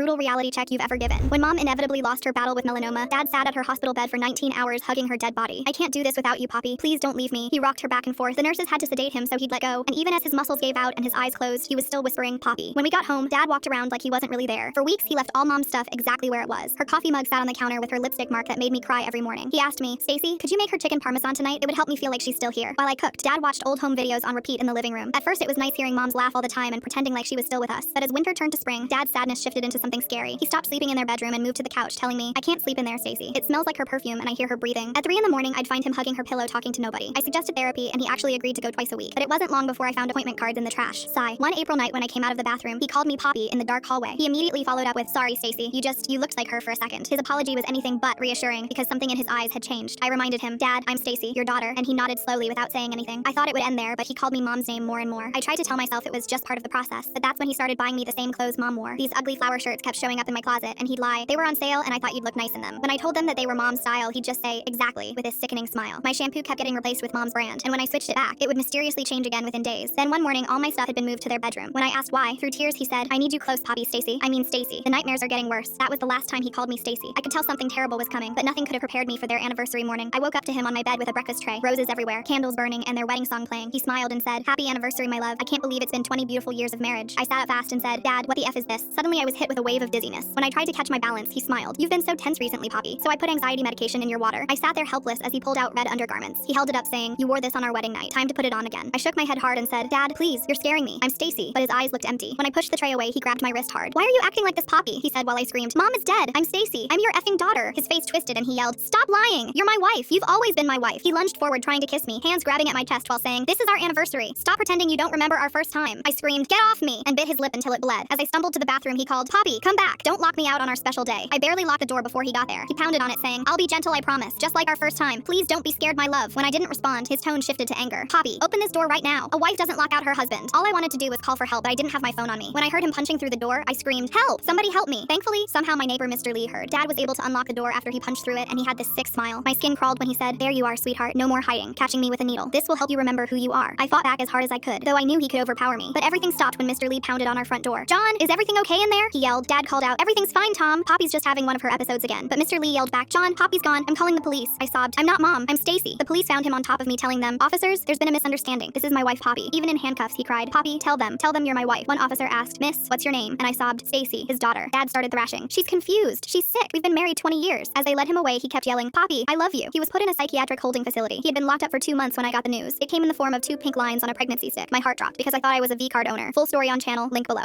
brutal reality check you've ever given. When mom inevitably lost her battle with melanoma, dad sat at her hospital bed for 19 hours hugging her dead body. I can't do this without you, Poppy. Please don't leave me. He rocked her back and forth. The nurses had to sedate him so he'd let go, and even as his muscles gave out and his eyes closed, he was still whispering, Poppy. When we got home, dad walked around like he wasn't really there. For weeks, he left all mom's stuff exactly where it was. Her coffee mug sat on the counter with her lipstick mark that made me cry every morning. He asked me, Stacy, could you make her chicken parmesan tonight? It would help me feel like she's still here. While I cooked, dad watched old home videos on repeat in the living room. At first, it was nice hearing mom's laugh all the time and pretending like she was still with us. But as winter turned to spring, dad's sadness shifted into something scary. He stopped sleeping in their bedroom and moved to the couch, telling me, I can't sleep in there, Stacy. It smells like her perfume and I hear her breathing. At 3 in the morning, I'd find him hugging her pillow talking to nobody. I suggested therapy and he actually agreed to go twice a week. But it wasn't long before I found appointment cards in the trash. Sigh. One April night when I came out of the bathroom, he called me Poppy in the dark hallway. He immediately followed up with, sorry, Stacy, you looked like her for a second. His apology was anything but reassuring because something in his eyes had changed. I reminded him, Dad, I'm Stacy, your daughter, and he nodded slowly without saying anything. I thought it would end there, but he called me mom's name more and more. I tried to tell myself it was just part of the process, but that's when he started buying me the same clothes mom wore. These ugly flower shirts kept showing up in my closet, and he'd lie, they were on sale and I thought you'd look nice in them. When I told them that they were mom's style, he'd just say, exactly, with his sickening smile. My shampoo kept getting replaced with mom's brand, and when I switched it back, it would mysteriously change again within days. Then one morning, all my stuff had been moved to their bedroom. When I asked why, through tears he said, I need you close, Poppy, Stacy. I mean Stacy. The nightmares are getting worse. That was the last time he called me Stacy. I could tell something terrible was coming, but nothing could have prepared me for their anniversary morning. I woke up to him on my bed with a breakfast tray, roses everywhere, candles burning, and their wedding song playing. He smiled and said, happy anniversary, my love. I can't believe it's been 20 beautiful years of marriage. I sat up fast and said, Dad, what the F is this? Suddenly I was hit with a wave of dizziness. When I tried to catch my balance, he smiled. You've been so tense recently, Poppy. So I put anxiety medication in your water. I sat there helpless as he pulled out red undergarments. He held it up saying, you wore this on our wedding night. Time to put it on again. I shook my head hard and said, Dad, please, you're scaring me. I'm Stacy. But his eyes looked empty. When I pushed the tray away, he grabbed my wrist hard. Why are you acting like this, Poppy? He said while I screamed, Mom is dead. I'm Stacy. I'm your effing daughter. His face twisted and he yelled, stop lying. You're my wife. You've always been my wife. He lunged forward trying to kiss me, hands grabbing at my chest while saying, this is our anniversary. Stop pretending you don't remember our first time. I screamed, get off me, and bit his lip until it bled. As I stumbled to the bathroom, he called, Poppy, come back. Don't lock me out on our special day. I barely locked the door before he got there. He pounded on it saying, I'll be gentle, I promise. Just like our first time. Please don't be scared, my love. When I didn't respond, his tone shifted to anger. Poppy, open this door right now. A wife doesn't lock out her husband. All I wanted to do was call for help, but I didn't have my phone on me. When I heard him punching through the door, I screamed, help! Somebody help me. Thankfully, somehow my neighbor Mr. Lee heard. Dad was able to unlock the door after he punched through it, and he had this sick smile. My skin crawled when he said, there you are, sweetheart. No more hiding. Catching me with a needle. This will help you remember who you are. I fought back as hard as I could, though I knew he could overpower me. But everything stopped when Mr. Lee pounded on our front door. John, is everything okay in there? He yelled. Dad called out, everything's fine, Tom. Poppy's just having one of her episodes again. But Mr. Lee yelled back, John, Poppy's gone. I'm calling the police. I sobbed, I'm not Mom. I'm Stacy. The police found him on top of me telling them, officers, there's been a misunderstanding. This is my wife, Poppy. Even in handcuffs, he cried, Poppy, tell them you're my wife. One officer asked, Miss, what's your name? And I sobbed, Stacy, his daughter. Dad started thrashing. She's confused. She's sick. We've been married 20 years. As they led him away, he kept yelling, Poppy, I love you. He was put in a psychiatric holding facility. He had been locked up for 2 months when I got the news. It came in the form of 2 pink lines on a pregnancy stick. My heart dropped because I thought I was a V-card owner. Full story on channel, link below.